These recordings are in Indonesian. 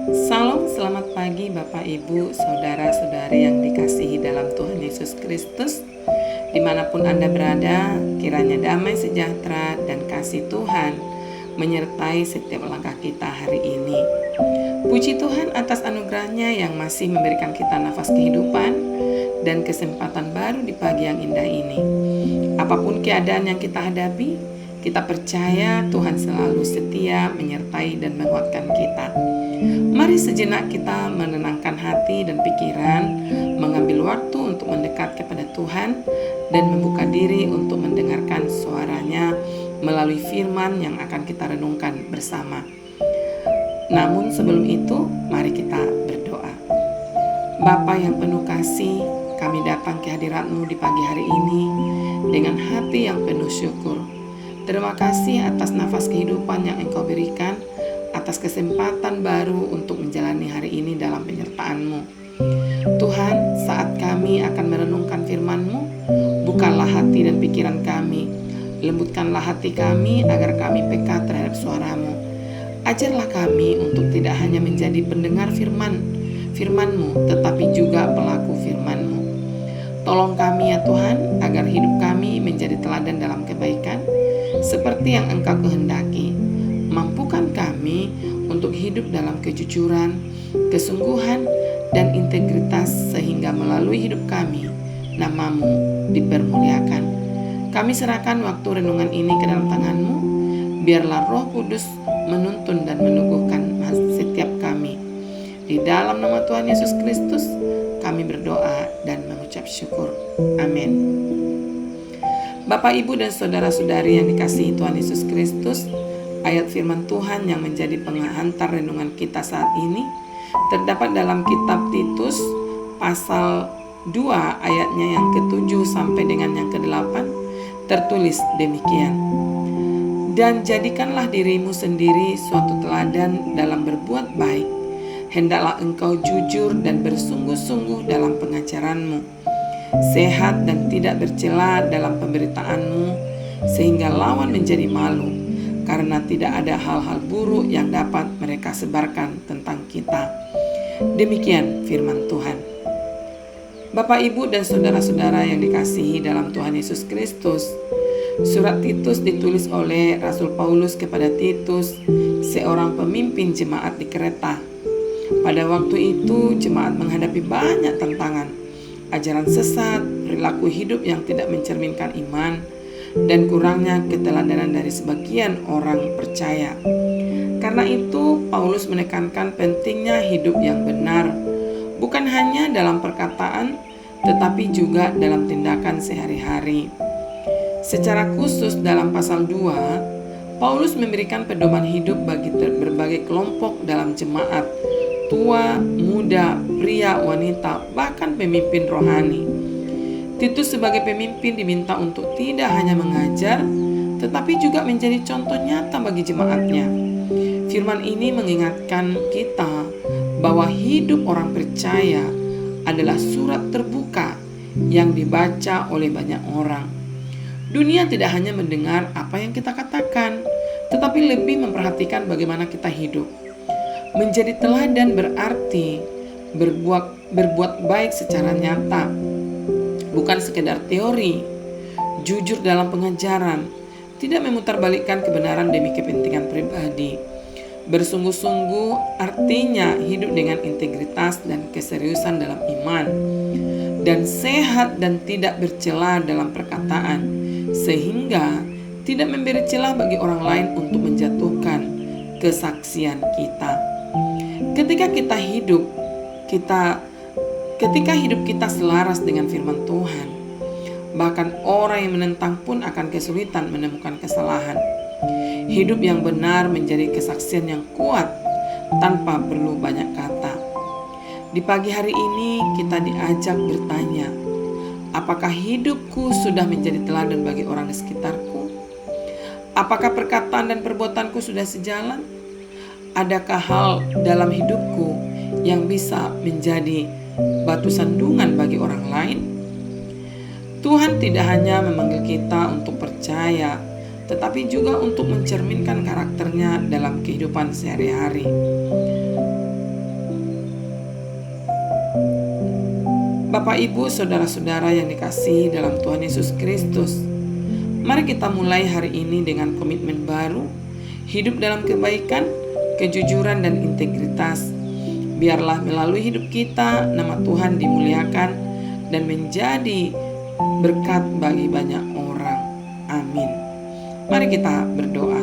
Salam, selamat pagi Bapak Ibu, Saudara-saudari yang dikasihi dalam Tuhan Yesus Kristus. Dimanapun Anda berada, kiranya damai sejahtera dan kasih Tuhan menyertai setiap langkah kita hari ini. Puji Tuhan atas anugerahnya yang masih memberikan kita nafas kehidupan dan kesempatan baru di pagi yang indah ini. Apapun keadaan yang kita hadapi, kita percaya Tuhan selalu setia menyertai dan menguatkan kita. Mari sejenak kita menenangkan hati dan pikiran, mengambil waktu untuk mendekat kepada Tuhan dan membuka diri untuk mendengarkan suaranya melalui firman yang akan kita renungkan bersama. Namun sebelum itu, mari kita berdoa. Bapa yang penuh kasih, kami datang ke hadirat-Mu di pagi hari ini dengan hati yang penuh syukur. Terima kasih atas nafas kehidupan yang Engkau berikan, atas kesempatan baru untuk menjalani hari ini dalam penyertaan-Mu. Tuhan, saat kami akan merenungkan firman-Mu, bukalah hati dan pikiran kami. Lembutkanlah hati kami agar kami peka terhadap suara-Mu. Ajarlah kami untuk tidak hanya menjadi pendengar firman-Mu, tetapi juga pelaku firman-Mu. Tolong kami ya Tuhan, agar hidup kami menjadi teladan dalam kebaikan, seperti yang Engkau kehendaki. Mampukan kami untuk hidup dalam kejujuran, kesungguhan, dan integritas sehingga melalui hidup kami, nama-Mu dipermuliakan. Kami serahkan waktu renungan ini ke dalam tangan-Mu. Biarlah Roh Kudus menuntun dan meneguhkan setiap kami. Di dalam nama Tuhan Yesus Kristus, kami berdoa dan mengucap syukur. Amin. Bapak, Ibu, dan saudara-saudari yang dikasihi Tuhan Yesus Kristus, ayat firman Tuhan yang menjadi penghantar renungan kita saat ini terdapat dalam kitab Titus pasal 2 ayatnya yang ke-7 sampai dengan yang ke-8. Tertulis demikian: Dan jadikanlah dirimu sendiri suatu teladan dalam berbuat baik. Hendaklah engkau jujur dan bersungguh-sungguh dalam pengajaranmu, sehat dan tidak bercela dalam pemberitaanmu, sehingga lawan menjadi malu, karena tidak ada hal-hal buruk yang dapat mereka sebarkan tentang kita. Demikian firman Tuhan. Bapak, Ibu, dan saudara-saudara yang dikasihi dalam Tuhan Yesus Kristus, surat Titus ditulis oleh Rasul Paulus kepada Titus, seorang pemimpin jemaat di Kreta. Pada waktu itu, jemaat menghadapi banyak tantangan, ajaran sesat, perilaku hidup yang tidak mencerminkan iman, dan kurangnya keteladanan dari sebagian orang percaya. Karena itu, Paulus menekankan pentingnya hidup yang benar, bukan hanya dalam perkataan, tetapi juga dalam tindakan sehari-hari. Secara khusus dalam pasal 2, Paulus memberikan pedoman hidup bagi berbagai kelompok dalam jemaat, tua, muda, pria, wanita, bahkan pemimpin rohani. Titus sebagai pemimpin diminta untuk tidak hanya mengajar, tetapi juga menjadi contoh nyata bagi jemaatnya. Firman ini mengingatkan kita bahwa hidup orang percaya adalah surat terbuka yang dibaca oleh banyak orang. Dunia tidak hanya mendengar apa yang kita katakan, tetapi lebih memperhatikan bagaimana kita hidup. Menjadi teladan berarti berbuat baik secara nyata, bukan sekedar teori, jujur dalam pengajaran, tidak memutarbalikkan kebenaran demi kepentingan pribadi. Bersungguh-sungguh artinya hidup dengan integritas dan keseriusan dalam iman, dan sehat dan tidak bercela dalam perkataan, sehingga tidak memberi celah bagi orang lain untuk menjatuhkan kesaksian kita. Ketika hidup kita selaras dengan firman Tuhan, bahkan orang yang menentang pun akan kesulitan menemukan kesalahan. Hidup yang benar menjadi kesaksian yang kuat tanpa perlu banyak kata. Di pagi hari ini kita diajak bertanya, apakah hidupku sudah menjadi teladan bagi orang di sekitarku? Apakah perkataan dan perbuatanku sudah sejalan? Adakah hal dalam hidupku yang bisa menjadi batu sandungan bagi orang lain? Tuhan tidak hanya memanggil kita untuk percaya, tetapi juga untuk mencerminkan karakternya dalam kehidupan sehari-hari. Bapak, Ibu, saudara-saudara yang dikasihi dalam Tuhan Yesus Kristus, mari kita mulai hari ini dengan komitmen baru, hidup dalam kebaikan, kejujuran, dan integritas. Biarlah melalui hidup kita, nama Tuhan dimuliakan dan menjadi berkat bagi banyak orang. Amin. Mari kita berdoa.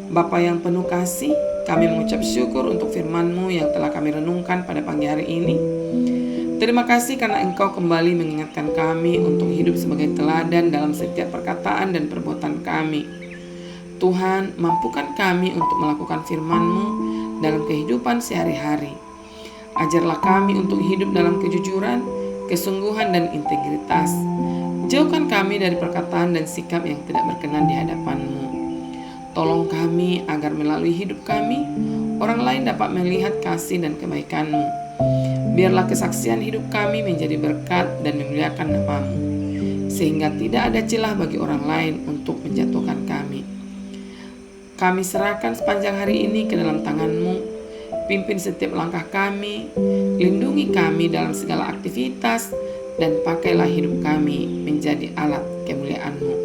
Bapa yang penuh kasih, kami mengucap syukur untuk firman-Mu yang telah kami renungkan pada pagi hari ini. Terima kasih karena Engkau kembali mengingatkan kami untuk hidup sebagai teladan dalam setiap perkataan dan perbuatan kami. Tuhan, mampukan kami untuk melakukan firman-Mu dalam kehidupan sehari-hari. Ajarlah kami untuk hidup dalam kejujuran, kesungguhan, dan integritas. Jauhkan kami dari perkataan dan sikap yang tidak berkenan di hadapan-Mu. Tolong kami agar melalui hidup kami, orang lain dapat melihat kasih dan kebaikan-Mu. Biarlah kesaksian hidup kami menjadi berkat dan memuliakan nama-Mu, sehingga tidak ada celah bagi orang lain untuk menjatuhkan kami. Kami serahkan sepanjang hari ini ke dalam tangan-Mu. Pimpin setiap langkah kami, lindungi kami dalam segala aktivitas, dan pakailah hidup kami menjadi alat kemuliaan-Mu.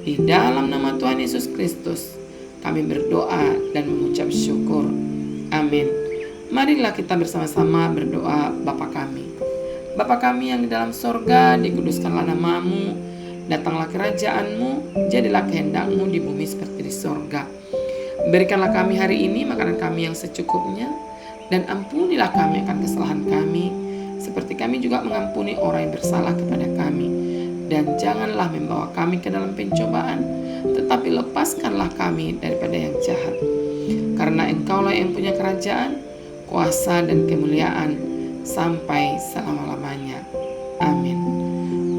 Di dalam nama Tuhan Yesus Kristus, kami berdoa dan mengucap syukur. Amin. Marilah kita bersama-sama berdoa. Bapa kami. Bapa kami yang di dalam sorga, dikuduskanlah nama-Mu, datanglah kerajaan-Mu, jadilah kehendak-Mu di bumi seperti di sorga. Berikanlah kami hari ini makanan kami yang secukupnya, dan ampunilah kami akan kesalahan kami, seperti kami juga mengampuni orang yang bersalah kepada kami. Dan janganlah membawa kami ke dalam pencobaan, tetapi lepaskanlah kami daripada yang jahat. Karena Engkaulah yang punya kerajaan, kuasa, dan kemuliaan sampai selama-lamanya. Amin.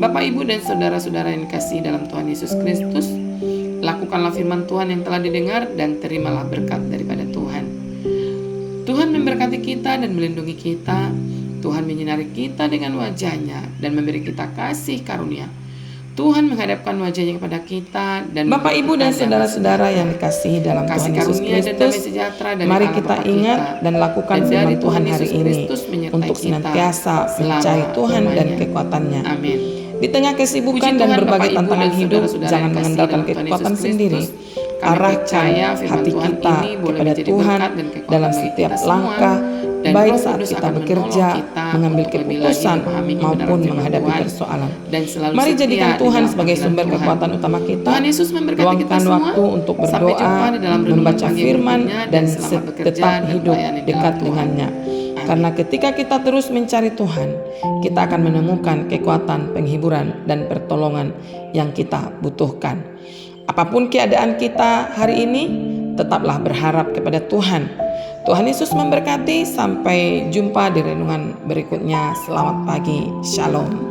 Bapak, Ibu, dan saudara-saudara yang dikasihi dalam Tuhan Yesus Kristus, lakukanlah firman Tuhan yang telah didengar dan terimalah berkat daripada Tuhan. Tuhan memberkati kita dan melindungi kita. Tuhan menyinari kita dengan wajah-Nya dan memberi kita kasih karunia. Tuhan menghadapkan wajah-Nya kepada kita dan Bapak, Ibu, dan saudara-saudara yang dikasihi dalam Tuhan Yesus Kristus, mari kita ingat dan lakukan firman Tuhan hari ini untuk senantiasa mencari Tuhan dan kekuatan-Nya. Amin. Di tengah kesibukan dan berbagai tantangan hidup, jangan mengandalkan kekuatan sendiri. Arahkan hati kita kepada Tuhan dalam setiap langkah, baik saat kita bekerja, mengambil keputusan, maupun menghadapi persoalan. Mari jadikan Tuhan sebagai sumber kekuatan utama kita. Luangkan waktu untuk berdoa, membaca firman, dan tetap hidup dekat dengannya. Karena ketika kita terus mencari Tuhan, kita akan menemukan kekuatan, penghiburan, dan pertolongan yang kita butuhkan. Apapun keadaan kita hari ini, tetaplah berharap kepada Tuhan. Tuhan Yesus memberkati. Sampai jumpa di renungan berikutnya. Selamat pagi. Shalom.